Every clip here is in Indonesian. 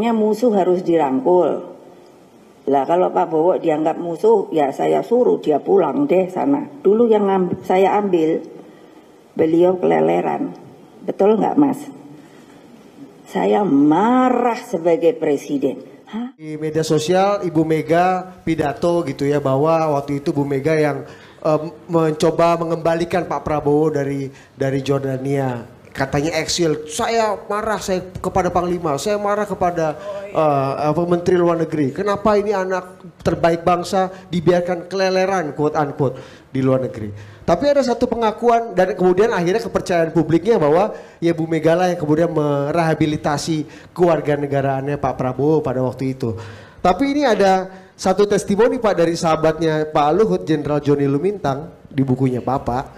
katanya musuh harus dirangkul. Lah kalau Pak Bowo dianggap musuh, ya saya suruh dia pulang deh sana. Dulu yang saya ambil, beliau keleleran. Betul nggak Mas? Saya marah sebagai presiden. Hah? Di media sosial Ibu Mega pidato gitu ya, bahwa waktu itu Bu Mega yang mencoba mengembalikan Pak Prabowo dari Jordania. Katanya eksil, saya marah kepada Panglima, saya marah kepada Menteri Luar Negeri. Kenapa ini anak terbaik bangsa dibiarkan keleleran, quote unquote, di luar negeri. Tapi ada satu pengakuan dan kemudian akhirnya kepercayaan publiknya bahwa ya Bu Mega lah yang kemudian merehabilitasi kewarganegaraannya Pak Prabowo pada waktu itu. Tapi ini ada satu testimoni Pak dari sahabatnya Pak Luhut, Jenderal Joni Lumintang, di bukunya Bapak.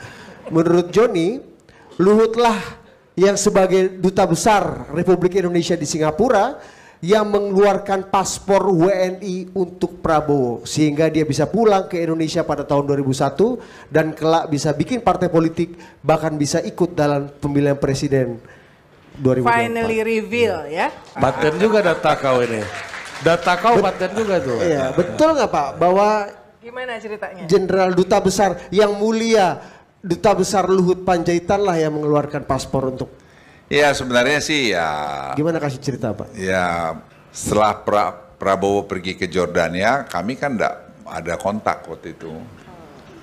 Menurut Joni, Luhutlah yang sebagai duta besar Republik Indonesia di Singapura yang mengeluarkan paspor WNI untuk Prabowo sehingga dia bisa pulang ke Indonesia pada tahun 2001 dan kelak bisa bikin partai politik, bahkan bisa ikut dalam pemilihan presiden 2024. Finally reveal ya. Paten juga data kau ini. Data kau paten juga tuh. Iya, betul nggak Pak bahwa Gimana ceritanya? Jenderal Duta Besar yang mulia Duta Besar Luhut Panjaitan lah yang mengeluarkan paspor untuk. Ya sebenarnya sih ya. Gimana kasih cerita Pak? Ya setelah Prabowo pergi ke Jordania, kami kan enggak ada kontak waktu itu.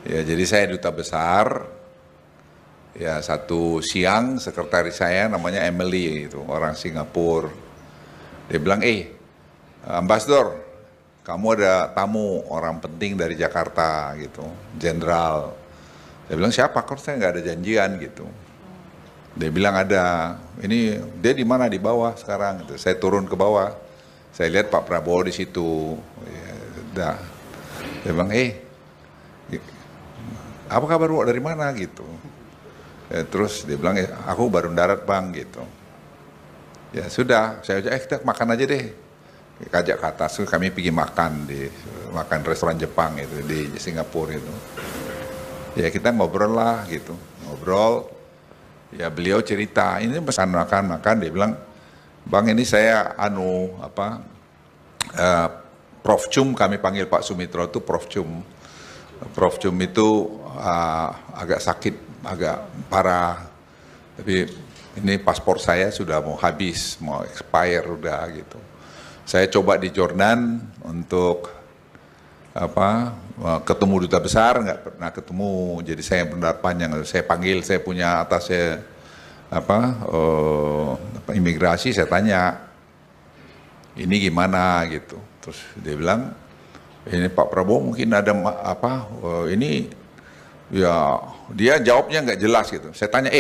Ya jadi saya duta besar. Ya satu siang sekretaris saya namanya Emily itu orang Singapura. Dia bilang, Ambassador, kamu ada tamu orang penting dari Jakarta gitu, Jenderal. Saya bilang siapa? Kok saya nggak ada janjian gitu. Dia bilang ada. Ini dia di mana di bawah sekarang? Gitu. Saya turun ke bawah. Saya lihat Pak Prabowo di situ. Ya, dah. Dia bilang, apa kabar Bu? Dari mana gitu? Ya, terus dia bilang, aku baru mendarat Bang gitu. Ya sudah. Saya ajak, kita makan aja deh. Kajak ke atas. Kami pergi makan makan restoran Jepang itu di Singapura itu. Ya kita ngobrol lah gitu, ngobrol, ya beliau cerita, ini pesan makan, dia bilang, Bang ini saya Prof Cum, kami panggil Pak Sumitro itu Prof Cum. Prof Cum itu agak sakit, agak parah, tapi ini paspor saya sudah mau habis, mau expire udah gitu. Saya coba di Jordan untuk ketemu duta besar, nggak pernah ketemu, jadi saya benar panjang, saya panggil, saya punya atasnya imigrasi, saya tanya ini gimana gitu, terus dia bilang ini Pak Prabowo mungkin ada ini ya dia jawabnya nggak jelas gitu. Saya tanya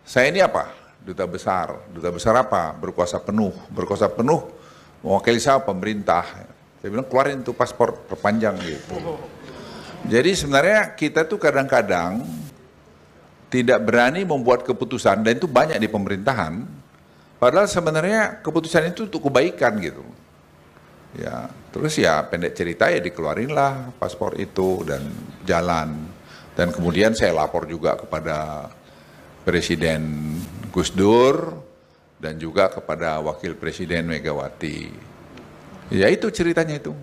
saya ini apa, duta besar apa, berkuasa penuh mewakili saya pemerintah. Saya bilang keluarin tuh paspor perpanjang gitu. Jadi sebenarnya kita tuh kadang-kadang tidak berani membuat keputusan, dan itu banyak di pemerintahan. Padahal sebenarnya keputusan itu untuk kebaikan gitu. Ya, terus ya pendek cerita ya dikeluarinlah paspor itu dan jalan. Dan kemudian saya lapor juga kepada Presiden Gus Dur dan juga kepada Wakil Presiden Megawati. Ya itu ceritanya itu.